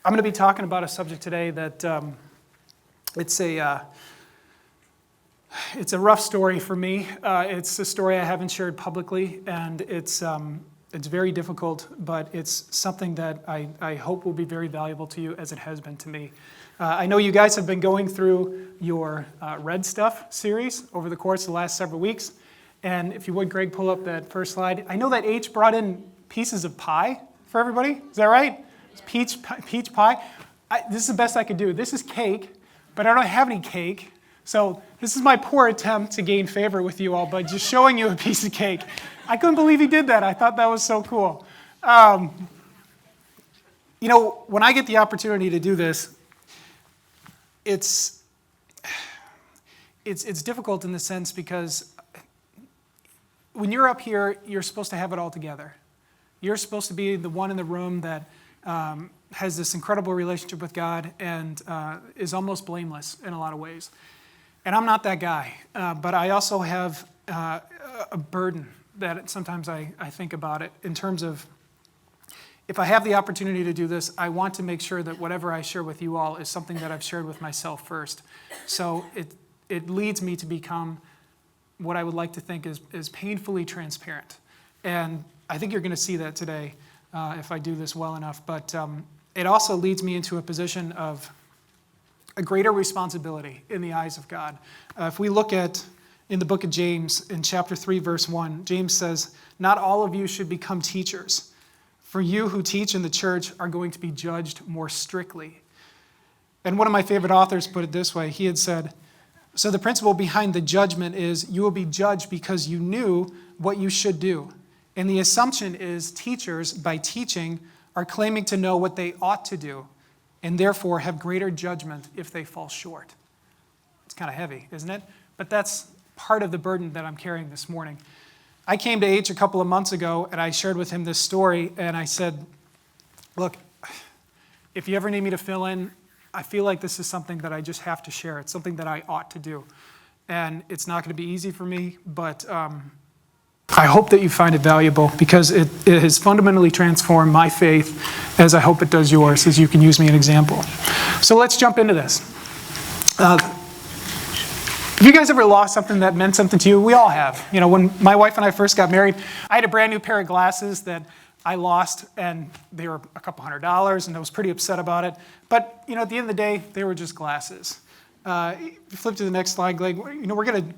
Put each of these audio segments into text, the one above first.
I'm going to be talking about a subject today that it's a rough story for me. It's a story I haven't shared publicly, and it's very difficult, but it's something that I hope will be very valuable to you, as it has been to me. I know you guys have been going through your Red Stuff series over the course of the last several weeks, and if you would, Greg, pull up that first slide. I know that H brought in pieces of pie for everybody. Is that right? It's peach pie. This is the best I could do. This is cake, but I don't have any cake. So this is my poor attempt to gain favor with you all by just showing you a piece of cake. I couldn't believe he did that. I thought that was so cool. When I get the opportunity to do this, it's difficult in the sense because when you're up here, you're supposed to have it all together. You're supposed to be the one in the room that has this incredible relationship with God and is almost blameless in a lot of ways. And I'm not that guy, but I also have a burden that sometimes I think about it in terms of, if I have the opportunity to do this, I want to make sure that whatever I share with you all is something that I've shared with myself first. So it leads me to become what I would like to think is painfully transparent. And I think you're going to see that today if I do this well enough. But it also leads me into a position of a greater responsibility in the eyes of God. If we look at in the book of James, in chapter 3, verse 1, James says, "Not all of you should become teachers, for you who teach in the church are going to be judged more strictly." And one of my favorite authors put it this way. He had said, "So the principle behind the judgment is you will be judged because you knew what you should do. And the assumption is teachers, by teaching, are claiming to know what they ought to do, and therefore have greater judgment if they fall short." It's kind of heavy, isn't it? But that's part of the burden that I'm carrying this morning. I came to H a couple of months ago, and I shared with him this story, and I said, "Look, if you ever need me to fill in, I feel like this is something that I just have to share. It's something that I ought to do. And it's not going to be easy for me, but I hope that you find it valuable, because it has fundamentally transformed my faith, as I hope it does yours, as you can use me as an example." So let's jump into this. Have you guys ever lost something that meant something to you? We all have. When my wife and I first got married, I had a brand new pair of glasses that I lost, and they were a couple $100, and I was pretty upset about it. But at the end of the day, they were just glasses. If you flip to the next slide, Greg,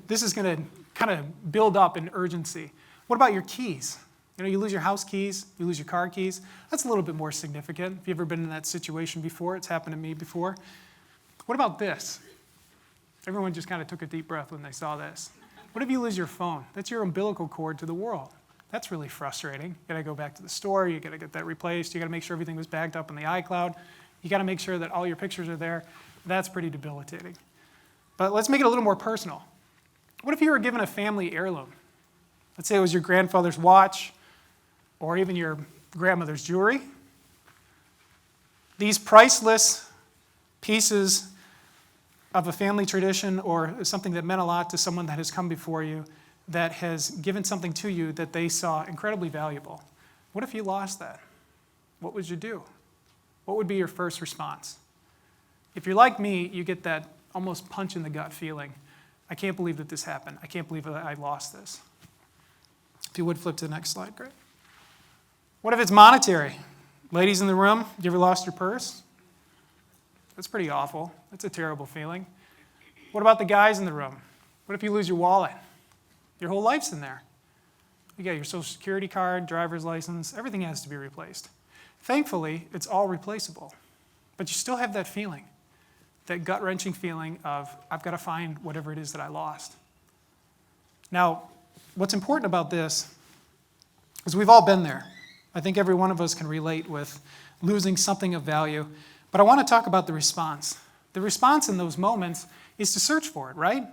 this is going to kind of build up in urgency. What about your keys? You lose your house keys, you lose your car keys. That's a little bit more significant. If you've ever been in that situation before, it's happened to me before. What about this? Everyone just kind of took a deep breath when they saw this. What if you lose your phone? That's your umbilical cord to the world. That's really frustrating. You got to go back to the store, you got to get that replaced, you got to make sure everything was backed up in the iCloud, you got to make sure that all your pictures are there. That's pretty debilitating. But let's make it a little more personal. What if you were given a family heirloom? Let's say it was your grandfather's watch, or even your grandmother's jewelry. These priceless pieces of a family tradition, or something that meant a lot to someone that has come before you, that has given something to you that they saw incredibly valuable. What if you lost that? What would you do? What would be your first response? If you're like me, you get that almost punch in the gut feeling. I can't believe that this happened. I can't believe that I lost this. If you would flip to the next slide, great. What if it's monetary? Ladies in the room, you ever lost your purse? That's pretty awful. That's a terrible feeling. What about the guys in the room? What if you lose your wallet? Your whole life's in there. You got your social security card, driver's license, everything has to be replaced. Thankfully, it's all replaceable. But you still have that feeling, that gut-wrenching feeling of, I've got to find whatever it is that I lost. Now, what's important about this is we've all been there. I think every one of us can relate with losing something of value. But I want to talk about the response. The response in those moments is to search for it, right?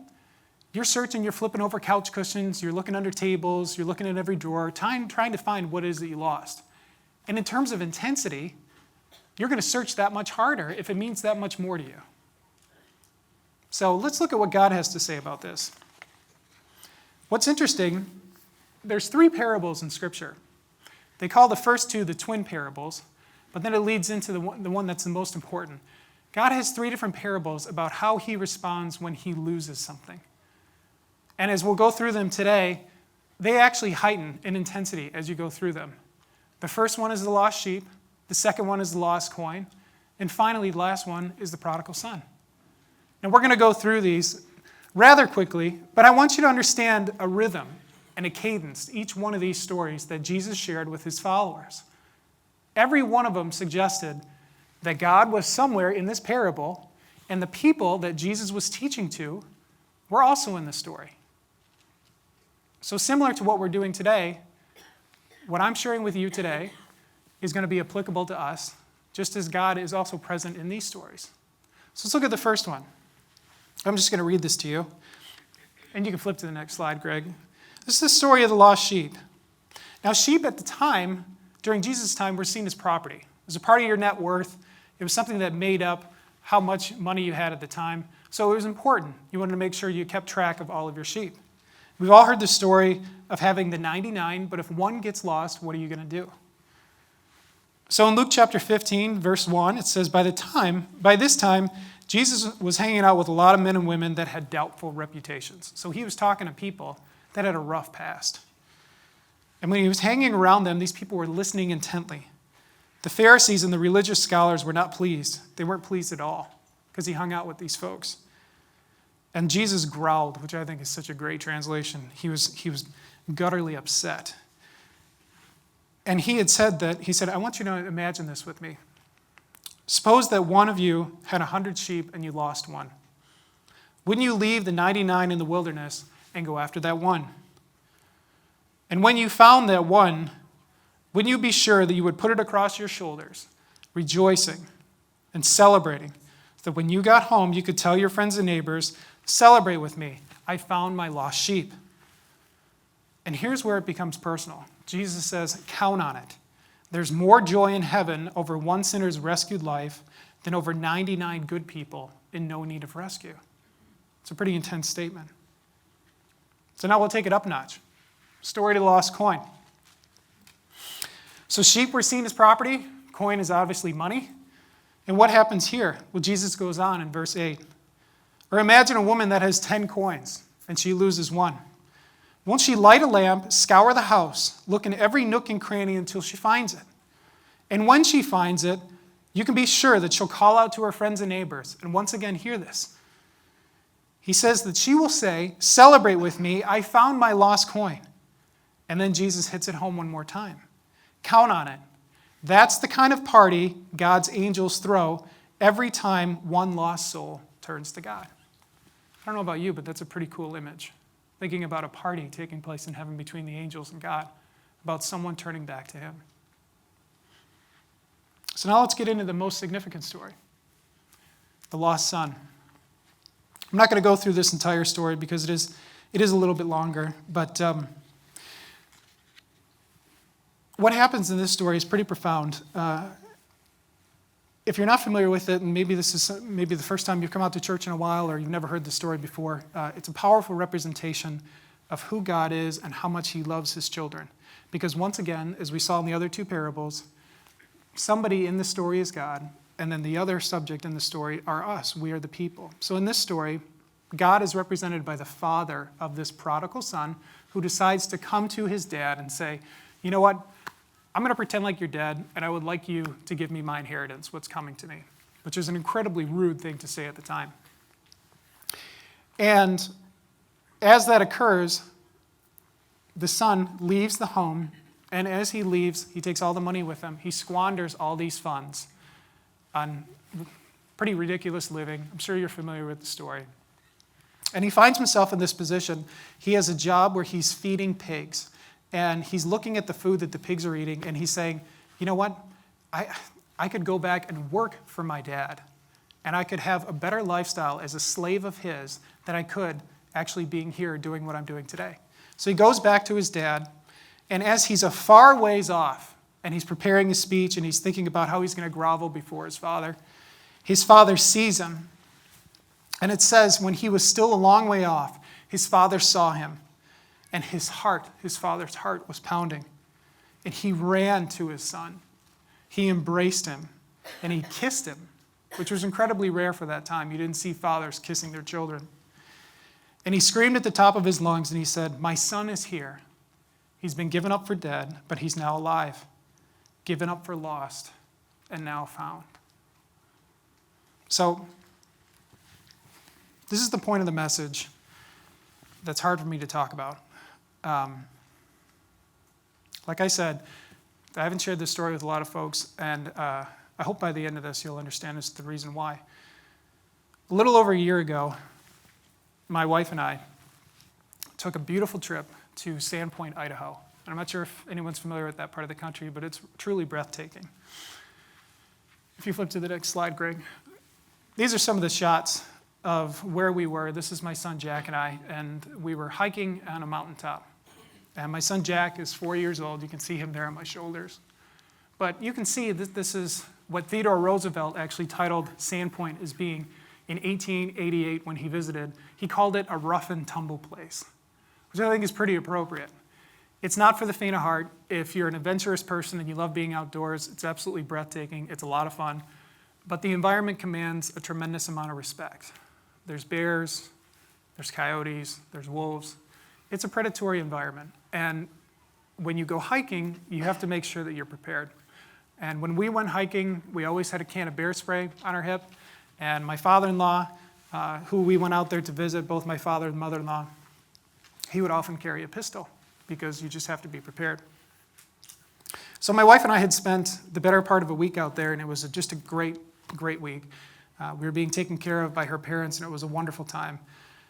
You're searching, you're flipping over couch cushions, you're looking under tables, you're looking at every drawer, trying to find what it is that you lost. And in terms of intensity, you're going to search that much harder if it means that much more to you. So let's look at what God has to say about this. What's interesting, there's 3 parables in Scripture. They call the first 2 the twin parables. But then it leads into the one that's the most important. God has 3 different parables about how he responds when he loses something. And as we'll go through them today, they actually heighten in intensity as you go through them. The first one is the lost sheep. The second one is the lost coin. And finally, the last one is the prodigal son. Now, we're going to go through these rather quickly, but I want you to understand a rhythm and a cadence to each one of these stories that Jesus shared with his followers. Every one of them suggested that God was somewhere in this parable, and the people that Jesus was teaching to were also in the story. So similar to what we're doing today, what I'm sharing with you today is going to be applicable to us, just as God is also present in these stories. So let's look at the first one. I'm just going to read this to you. And you can flip to the next slide, Greg. This is the story of the lost sheep. Now, sheep at the time, during Jesus' time, were seen as property. It was a part of your net worth. It was something that made up how much money you had at the time. So it was important. You wanted to make sure you kept track of all of your sheep. We've all heard the story of having the 99, but if one gets lost, what are you going to do? So in Luke chapter 15, verse 1, it says, By this time, Jesus was hanging out with a lot of men and women that had doubtful reputations. So he was talking to people that had a rough past. And when he was hanging around them, these people were listening intently. The Pharisees and the religious scholars were not pleased. They weren't pleased at all because he hung out with these folks. And Jesus growled, which I think is such a great translation. He was gutturally upset. And he said, I want you to imagine this with me. Suppose that one of you had 100 sheep and you lost one. Wouldn't you leave the 99 in the wilderness and go after that one? And when you found that one, wouldn't you be sure that you would put it across your shoulders, rejoicing and celebrating, so that when you got home, you could tell your friends and neighbors, celebrate with me, I found my lost sheep. And here's where it becomes personal. Jesus says, count on it. There's more joy in heaven over one sinner's rescued life than over 99 good people in no need of rescue. It's a pretty intense statement. So now we'll take it up a notch. Story to the lost coin. So sheep were seen as property. Coin is obviously money. And what happens here? Well, Jesus goes on in verse 8. Or imagine a woman that has 10 coins and she loses one. Won't she light a lamp, scour the house, look in every nook and cranny until she finds it? And when she finds it, you can be sure that she'll call out to her friends and neighbors. And once again, hear this. He says that she will say, celebrate with me, I found my lost coin. And then Jesus hits it home one more time. Count on it. That's the kind of party God's angels throw every time one lost soul turns to God. I don't know about you, but that's a pretty cool image. Thinking about a party taking place in heaven between the angels and God, about someone turning back to him. So now let's get into the most significant story, the lost son. I'm not going to go through this entire story because it is a little bit longer, but what happens in this story is pretty profound. If you're not familiar with it, and maybe this is the first time you've come out to church in a while or you've never heard the story before, it's a powerful representation of who God is and how much he loves his children. Because once again, as we saw in the other 2 parables, somebody in the story is God, and then the other subject in the story are us. We are the people. So in this story, God is represented by the father of this prodigal son who decides to come to his dad and say, you know what? I'm going to pretend like you're dead, and I would like you to give me my inheritance, what's coming to me, which is an incredibly rude thing to say at the time. And as that occurs, the son leaves the home, and as he leaves, he takes all the money with him. He squanders all these funds on pretty ridiculous living. I'm sure you're familiar with the story. And he finds himself in this position. He has a job where he's feeding pigs. And he's looking at the food that the pigs are eating, and he's saying, you know what? I could go back and work for my dad, and I could have a better lifestyle as a slave of his than I could actually being here doing what I'm doing today. So he goes back to his dad, and as he's a far ways off, and he's preparing his speech, and he's thinking about how he's going to grovel before his father sees him. And it says, when he was still a long way off, his father saw him. And his father's heart was pounding. And he ran to his son. He embraced him, and he kissed him, which was incredibly rare for that time. You didn't see fathers kissing their children. And he screamed at the top of his lungs, and he said, "My son is here. He's been given up for dead, but he's now alive. Given up for lost, and now found." So, this is the point of the message that's hard for me to talk about. Like I said, I haven't shared this story with a lot of folks, and I hope by the end of this you'll understand this, the reason why. A little over a year ago, my wife and I took a beautiful trip to Sandpoint, Idaho. And I'm not sure if anyone's familiar with that part of the country, but it's truly breathtaking. If you flip to the next slide, Greg. These are some of the shots of where we were. This is my son Jack and I, and we were hiking on a mountaintop. And my son Jack is 4 years old. You can see him there on my shoulders. But you can see that this is what Theodore Roosevelt actually titled Sandpoint as being in 1888 when he visited. He called it a rough and tumble place, which I think is pretty appropriate. It's not for the faint of heart. If you're an adventurous person and you love being outdoors, it's absolutely breathtaking. It's a lot of fun. But the environment commands a tremendous amount of respect. There's bears, there's coyotes, there's wolves. It's a predatory environment. And when you go hiking, you have to make sure that you're prepared. And when we went hiking, we always had a can of bear spray on our hip. And my father-in-law, who we went out there to visit, both my father and mother-in-law, he would often carry a pistol because you just have to be prepared. So my wife and I had spent the better part of a week out there, and it was just a great week. We were being taken care of by her parents, and it was a wonderful time.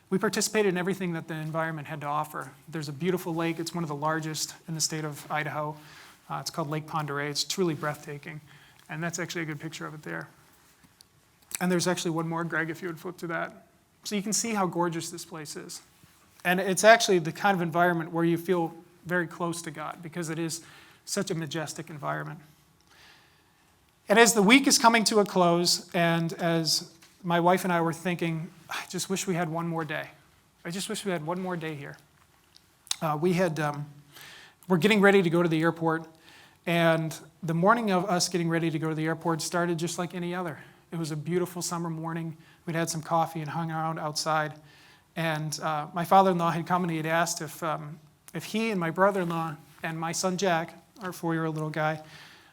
We participated in everything that the environment had to offer. There's a beautiful lake. It's one of the largest in the state of Idaho. It's called Lake Pend Oreille. It's truly breathtaking, and that's actually a good picture of it there. And there's actually one more, Greg, if you would flip to that. So you can see how gorgeous this place is. And it's actually the kind of environment where you feel very close to God because it is such a majestic environment. And as the week is coming to a close, and as my wife and I were thinking, I just wish we had one more day. I just wish we had one more day here. We're getting ready to go to the airport, and the morning of us getting ready to go to the airport started just like any other. It was a beautiful summer morning. We'd had some coffee and hung around outside. And my father-in-law had come and he had asked if he and my brother-in-law and my son Jack, our 4-year-old little guy,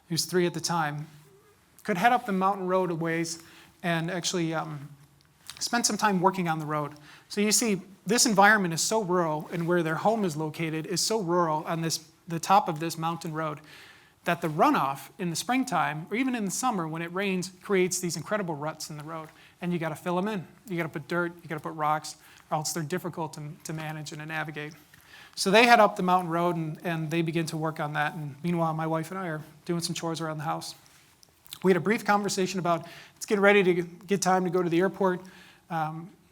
he was 3 at the time, could head up the mountain road a ways and actually spend some time working on the road. So you see, this environment is so rural, and where their home is located is so rural on the top of this mountain road, that the runoff in the springtime, or even in the summer when it rains, creates these incredible ruts in the road. And you got to fill them in. You got to put dirt, you got to put rocks, or else they're difficult to manage and to navigate. So they head up the mountain road, and they begin to work on that. And meanwhile, my wife and I are doing some chores around the house. We had a brief conversation about, it's getting ready to get time to go to the airport.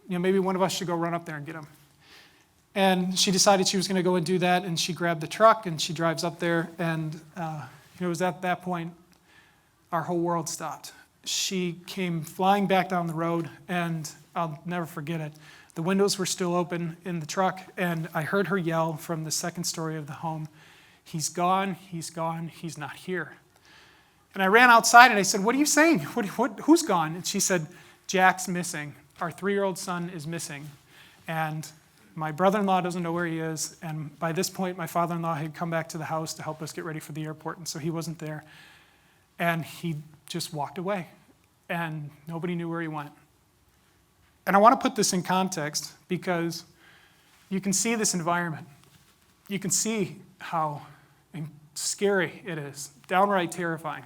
Maybe one of us should go run up there and get him. And she decided she was going to go and do that, and she grabbed the truck, and she drives up there, and it was at that point our whole world stopped. She came flying back down the road, and I'll never forget it. The windows were still open in the truck, and I heard her yell from the second story of the home, he's gone, he's not here." And I ran outside, and I said, "What are you saying? Who's gone?" And she said, "Jack's missing. Our 3-year-old son is missing. And my brother-in-law doesn't know where he is." And by this point, my father-in-law had come back to the house to help us get ready for the airport, and so he wasn't there. And he just walked away, and nobody knew where he went. And I want to put this in context because you can see this environment. You can see how scary it is, downright terrifying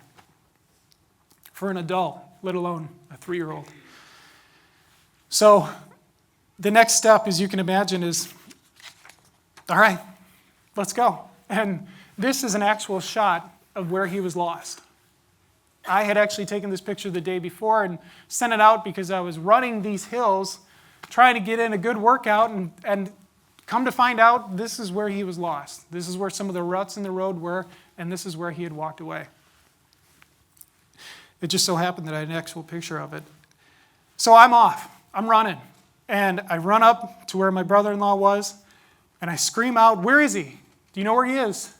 for an adult, let alone a 3-year-old. So the next step, as you can imagine, is, all right, let's go. And this is an actual shot of where he was lost. I had actually taken this picture the day before and sent it out because I was running these hills, trying to get in a good workout, and come to find out, this is where he was lost. This is where some of the ruts in the road were, and this is where he had walked away. It just so happened that I had an actual picture of it. So I'm off. I'm running. And I run up to where my brother-in-law was, and I scream out, "Where is he? Do you know where he is?"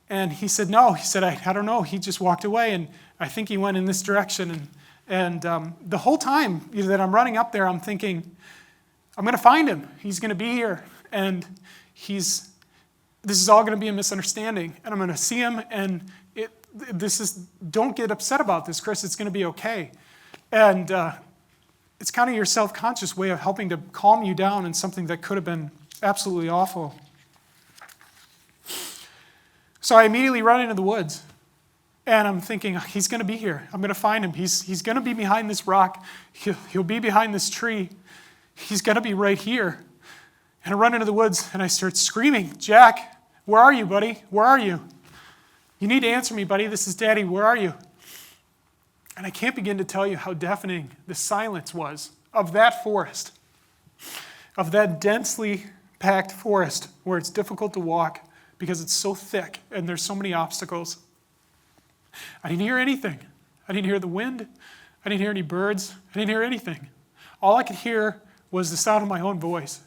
And he said, no. He said, I don't know. He just walked away, and I think he went in this direction. And the whole time that I'm running up there, I'm thinking, I'm going to find him. He's going to be here. And this is all going to be a misunderstanding. And I'm going to see him, and don't get upset about this, Chris. It's going to be okay. And it's kind of your self-conscious way of helping to calm you down in something that could have been absolutely awful. So I immediately run into the woods. And I'm thinking, he's going to be here. I'm going to find him. He's going to be behind this rock. He'll be behind this tree. He's going to be right here. And I run into the woods, and I start screaming, Jack, where are you, buddy? Where are you? You need to answer me, buddy. This is Daddy. Where are you? And I can't begin to tell you how deafening the silence was of that forest, of that densely packed forest where it's difficult to walk because it's so thick and there's so many obstacles. I didn't hear anything. I didn't hear the wind. I didn't hear any birds. I didn't hear anything. All I could hear was the sound of my own voice.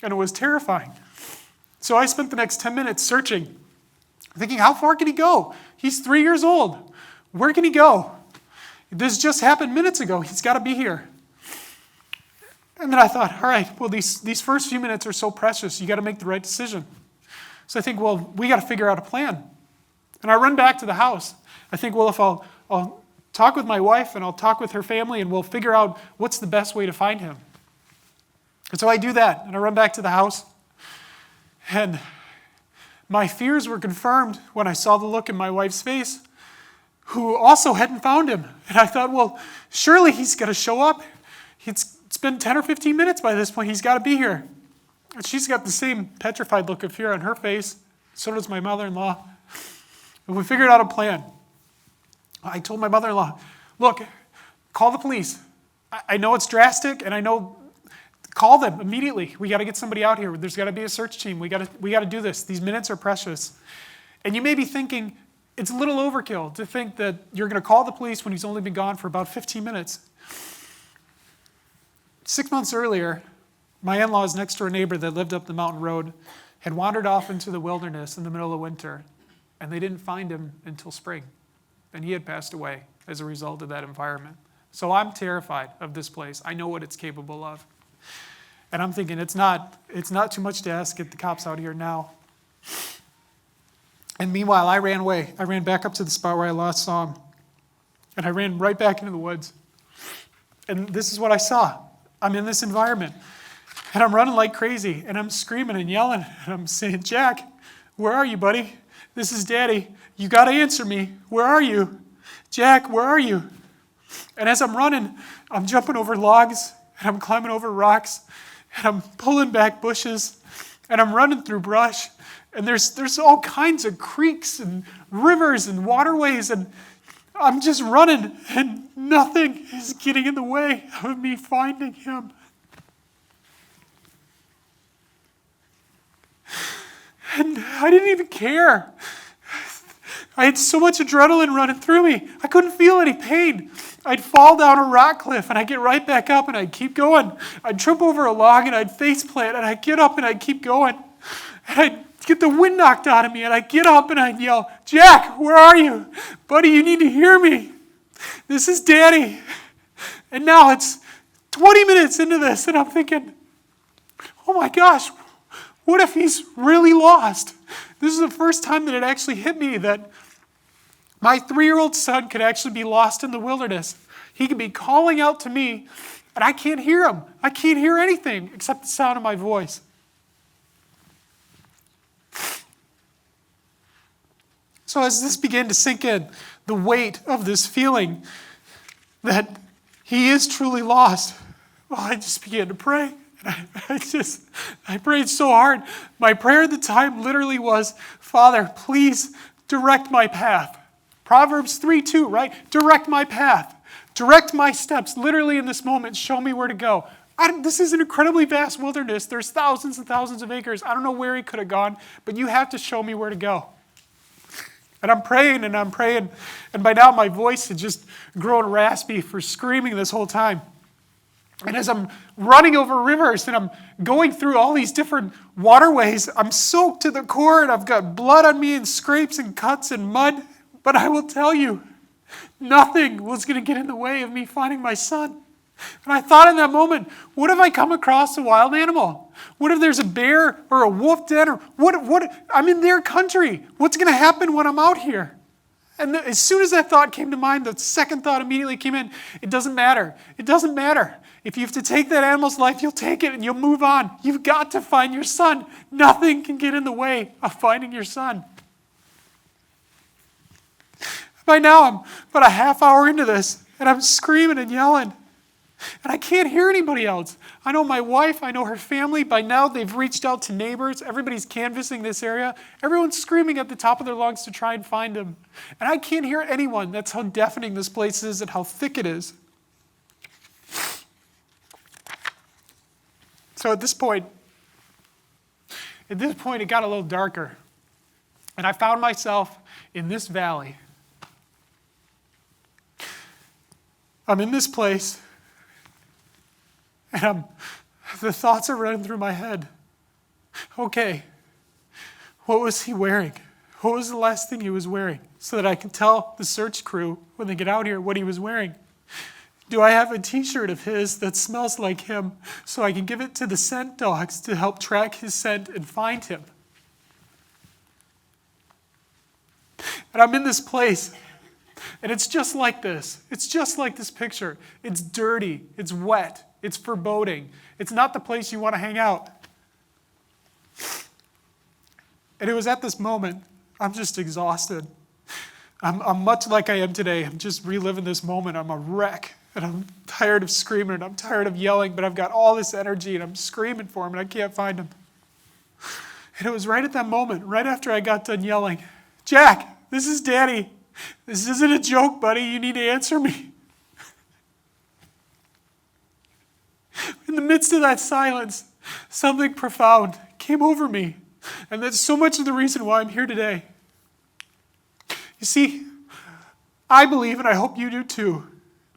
And it was terrifying. So I spent the next 10 minutes searching, thinking, how far can he go? He's 3 years old. Where can he go? This just happened minutes ago. He's got to be here. And then I thought, all right, well, these first few minutes are so precious. You got to make the right decision. So I think, well, we got to figure out a plan. And I run back to the house. I think, well, if I'll talk with my wife and I'll talk with her family and we'll figure out what's the best way to find him. And so I do that, and I run back to the house. And my fears were confirmed when I saw the look in my wife's face, who also hadn't found him. And I thought, well, surely he's going to show up. It's been 10 or 15 minutes by this point. He's got to be here. And she's got the same petrified look of fear on her face. So does my mother-in-law. And we figured out a plan. I told my mother-in-law, look, call the police. I know it's drastic, and I know, call them immediately. We got to get somebody out here. There's got to be a search team. We got to do this. These minutes are precious. And you may be thinking, it's a little overkill to think that you're going to call the police when he's only been gone for about 15 minutes. 6 months earlier, my in-laws next door neighbor that lived up the mountain road had wandered off into the wilderness in the middle of winter, and they didn't find him until spring. And he had passed away as a result of that environment. So I'm terrified of this place. I know what it's capable of. And I'm thinking it's not too much to ask, get the cops out here now. And meanwhile, I ran away. I ran back up to the spot where I last saw him. And I ran right back into the woods. And this is what I saw. I'm in this environment. And I'm running like crazy. And I'm screaming and yelling. And I'm saying, Jack, where are you, buddy? This is Daddy. You got to answer me. Where are you? Jack, where are you? And as I'm running, I'm jumping over logs. And I'm climbing over rocks. And I'm pulling back bushes. And I'm running through brush. And there's all kinds of creeks and rivers and waterways. And I'm just running. And nothing is getting in the way of me finding him. And I didn't even care. I had so much adrenaline running through me. I couldn't feel any pain. I'd fall down a rock cliff and I'd get right back up and I'd keep going. I'd trip over a log and I'd face plant and I'd get up and I'd keep going. And I'd get the wind knocked out of me and I'd get up and I'd yell, Jack, where are you? Buddy, you need to hear me. This is Daddy. And now it's 20 minutes into this and I'm thinking, oh my gosh, what if he's really lost? This is the first time that it actually hit me that my 3-year-old son could actually be lost in the wilderness. He could be calling out to me, and I can't hear him. I can't hear anything except the sound of my voice. So as this began to sink in, the weight of this feeling that he is truly lost, well, I just began to pray. I prayed so hard. My prayer at the time literally was, Father, please direct my path. Proverbs 3:2, right? Direct my path. Direct my steps. Literally in this moment, show me where to go. This is an incredibly vast wilderness. There's thousands and thousands of acres. I don't know where he could have gone, but you have to show me where to go. And I'm praying and I'm praying. And by now my voice had just grown raspy for screaming this whole time. And as I'm running over rivers and I'm going through all these different waterways, I'm soaked to the core and I've got blood on me and scrapes and cuts and mud. But I will tell you, nothing was going to get in the way of me finding my son. And I thought in that moment, what if I come across a wild animal? What if there's a bear or a wolf den? Or what? I'm in their country. What's going to happen when I'm out here? And as soon as that thought came to mind, the second thought immediately came in. It doesn't matter. It doesn't matter. If you have to take that animal's life, you'll take it and you'll move on. You've got to find your son. Nothing can get in the way of finding your son. By now, I'm about a half hour into this, and I'm screaming and yelling. And I can't hear anybody else. I know my wife, I know her family. By now, they've reached out to neighbors. Everybody's canvassing this area. Everyone's screaming at the top of their lungs to try and find him. And I can't hear anyone. That's how deafening this place is and how thick it is. So at this point, it got a little darker. And I found myself in this valley. I'm in this place. And the thoughts are running through my head. Okay, what was he wearing? What was the last thing he was wearing? So that I can tell the search crew when they get out here what he was wearing. Do I have a t-shirt of his that smells like him so I can give it to the scent dogs to help track his scent and find him? And I'm in this place. And it's just like this. It's just like this picture. It's dirty. It's wet. It's foreboding. It's not the place you want to hang out. And it was at this moment, I'm just exhausted. I'm much like I am today. I'm just reliving this moment. I'm a wreck. And I'm tired of screaming and I'm tired of yelling, but I've got all this energy and I'm screaming for him and I can't find him. And it was right at that moment, right after I got done yelling, Jack, this is Daddy. This isn't a joke, buddy. You need to answer me. In the midst of that silence, something profound came over me. And that's so much of the reason why I'm here today. You see, I believe, and I hope you do too,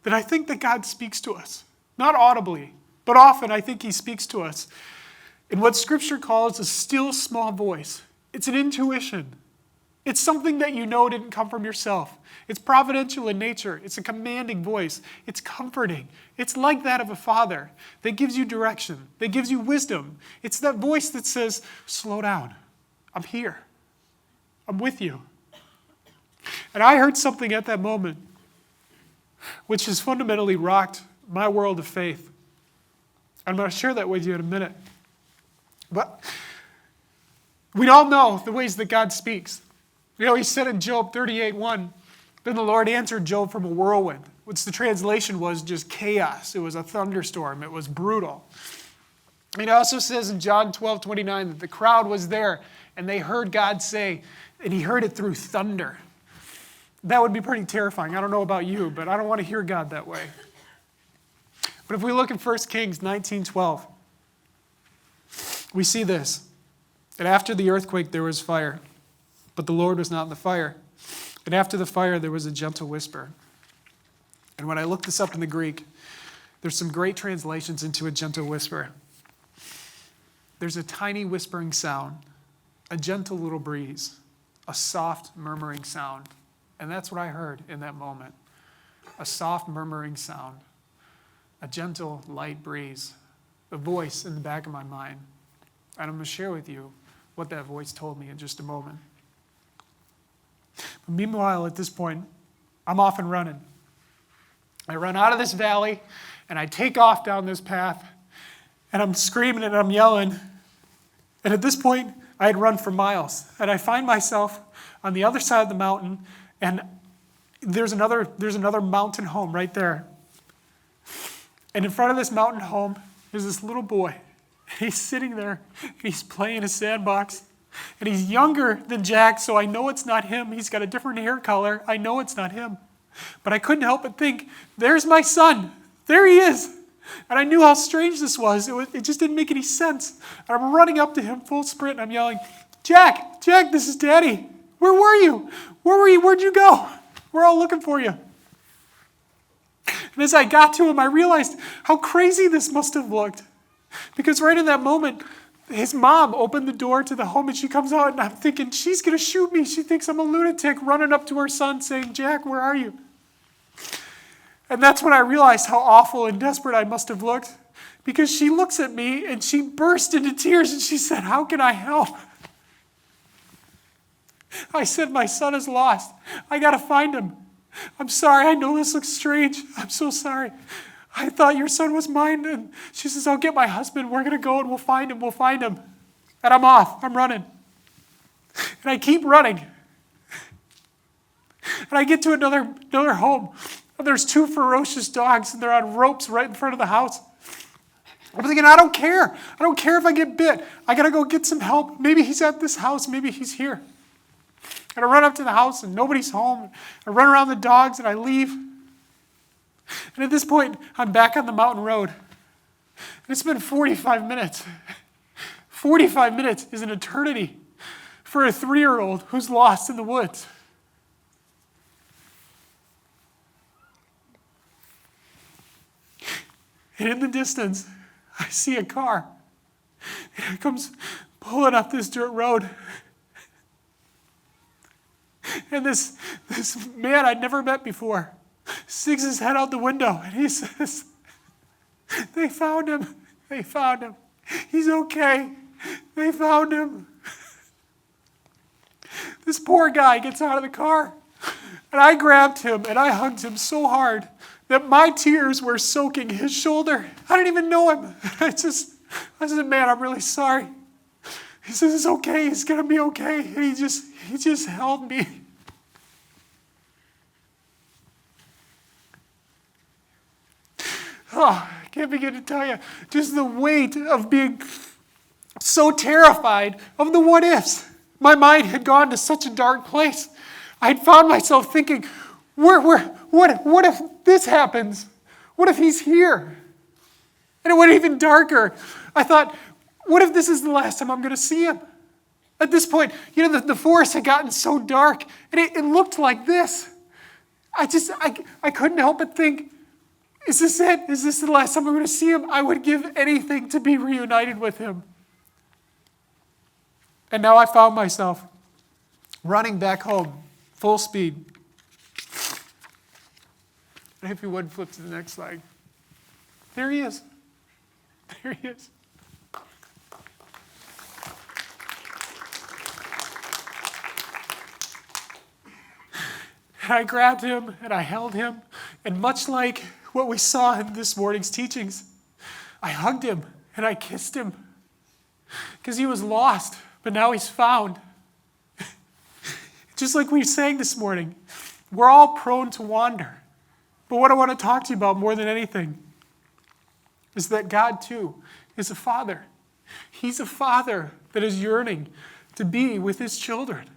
that I think that God speaks to us. Not audibly, but often I think he speaks to us in what Scripture calls a still small voice. It's an intuition. It's something that you know didn't come from yourself. It's providential in nature. It's a commanding voice. It's comforting. It's like that of a father that gives you direction, that gives you wisdom. It's that voice that says, slow down. I'm here. I'm with you. And I heard something at that moment which has fundamentally rocked my world of faith. I'm going to share that with you in a minute. But we all know the ways that God speaks. You know, he said in Job 38:1, then the Lord answered Job from a whirlwind, which the translation was just chaos. It was a thunderstorm. It was brutal. It also says in John 12:29 that the crowd was there and they heard God say, and he heard it through thunder. That would be pretty terrifying. I don't know about you, but I don't want to hear God that way. But if we look at 1 Kings 19:12, we see this. And after the earthquake there was fire, but the Lord was not in the fire. And after the fire there was a gentle whisper. And when I looked this up in the Greek, there's some great translations into a gentle whisper. There's a tiny whispering sound, a gentle little breeze, a soft murmuring sound. And that's what I heard in that moment. A soft murmuring sound, a gentle light breeze, a voice in the back of my mind. And I'm going to share with you what that voice told me in just a moment. But meanwhile, at this point, I'm off and running. I run out of this valley, and I take off down this path, and I'm screaming and I'm yelling. And at this point, I had run for miles, and I find myself on the other side of the mountain, and there's another mountain home right there. And in front of this mountain home, there's this little boy. He's sitting there, and he's playing a sandbox. And he's younger than Jack, so I know it's not him. He's got a different hair color. I know it's not him. But I couldn't help but think, there's my son. There he is. And I knew how strange this was. It just didn't make any sense. And I'm running up to him full sprint, and I'm yelling, Jack, this is Daddy. Where were you? Where were you? Where'd you go? We're all looking for you. And as I got to him, I realized how crazy this must have looked. Because right in that moment, his mom opened the door to the home and she comes out and I'm thinking, she's going to shoot me. She thinks I'm a lunatic running up to her son saying, Jack, where are you? And that's when I realized how awful and desperate I must have looked. Because she looks at me and she burst into tears and she said, how can I help? I said, my son is lost. I got to find him. I'm sorry. I know this looks strange. I'm so sorry. I thought your son was mine. And she says, I'll get my husband. We're going to go and we'll find him. We'll find him. And I'm off. I'm running. And I keep running. And I get to another home. And there's 2 ferocious dogs and they're on ropes right in front of the house. I'm thinking, I don't care. I don't care if I get bit. I got to go get some help. Maybe he's at this house. Maybe he's here. And I run up to the house and nobody's home. I run around the dogs and I leave. And at this point, I'm back on the mountain road. And it's been 45 minutes. 45 minutes is an eternity for a 3-year-old who's lost in the woods. And in the distance, I see a car. And it comes pulling up this dirt road. And this man I'd never met before sticks his head out the window and he says, they found him. They found him. He's okay. They found him. This poor guy gets out of the car and I grabbed him and I hugged him so hard that my tears were soaking his shoulder. I didn't even know him. I said, man, I'm really sorry. He says, it's okay. He's going to be okay. And he just held me. Oh, I can't begin to tell you just the weight of being so terrified of the what ifs. My mind had gone to such a dark place. I'd found myself thinking, what if this happens? What if he's here? And it went even darker. I thought, what if this is the last time I'm going to see him? At this point, the forest had gotten so dark, and it looked like this. I couldn't help but think, is this it? Is this the last time I'm going to see him? I would give anything to be reunited with him. And now I found myself running back home, full speed. And if you would flip to the next slide. There he is. There he is. And I grabbed him and I held him. And much like what we saw in this morning's teachings, I hugged him and I kissed him. Because he was lost, but now he's found. Just like we sang this morning, we're all prone to wander. But what I want to talk to you about more than anything is that God too is a father. He's a father that is yearning to be with his children.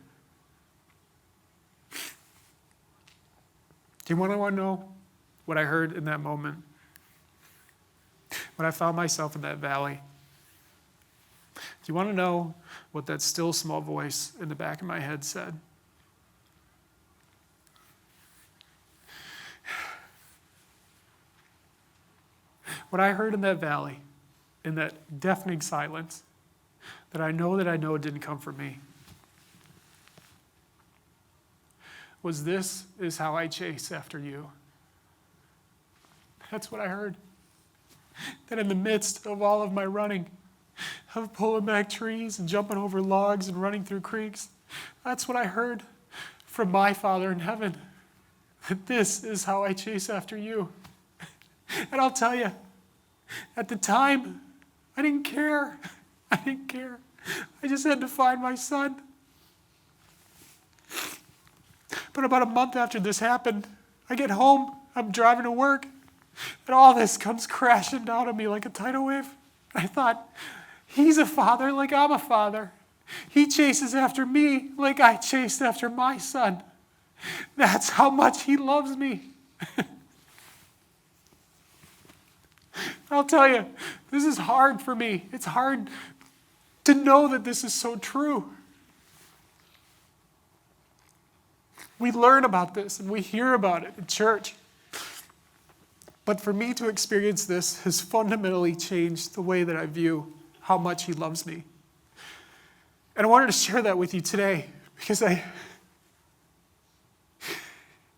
Do you want to know what I heard in that moment? When I found myself in that valley. Do you want to know what that still small voice in the back of my head said? What I heard in that valley, in that deafening silence, that I know didn't come from me, was, this is how I chase after you. That's what I heard. That in the midst of all of my running, of pulling back trees and jumping over logs and running through creeks, that's what I heard from my Father in heaven. That this is how I chase after you. And I'll tell you, at the time, I didn't care. I didn't care. I just had to find my son. But about a month after this happened, I get home, I'm driving to work, and all this comes crashing down on me like a tidal wave. I thought, he's a father like I'm a father. He chases after me like I chased after my son. That's how much he loves me. I'll tell you, this is hard for me. It's hard to know that this is so true. We learn about this and we hear about it in church. But for me to experience this has fundamentally changed the way that I view how much he loves me. And I wanted to share that with you today because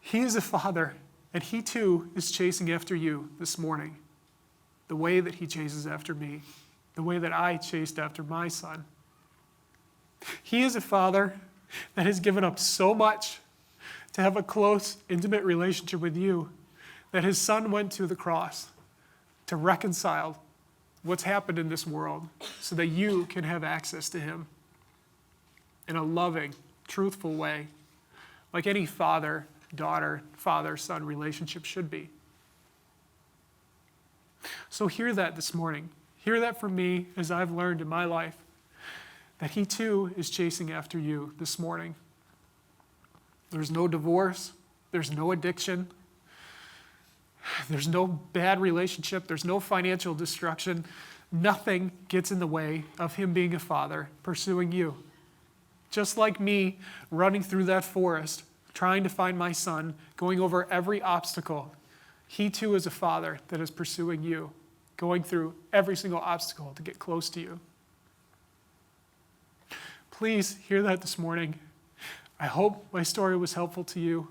he is a father, and he too is chasing after you this morning, the way that he chases after me, the way that I chased after my son. He is a father that has given up so much to have a close, intimate relationship with you that his son went to the cross to reconcile what's happened in this world so that you can have access to him in a loving, truthful way, like any father-daughter, father-son relationship should be. So hear that this morning. Hear that from me as I've learned in my life that he too is chasing after you this morning. There's no divorce. There's no addiction. There's no bad relationship. There's no financial destruction. Nothing gets in the way of him being a father pursuing you. Just like me running through that forest, trying to find my son, going over every obstacle, he too is a father that is pursuing you, going through every single obstacle to get close to you. Please hear that this morning. I hope my story was helpful to you.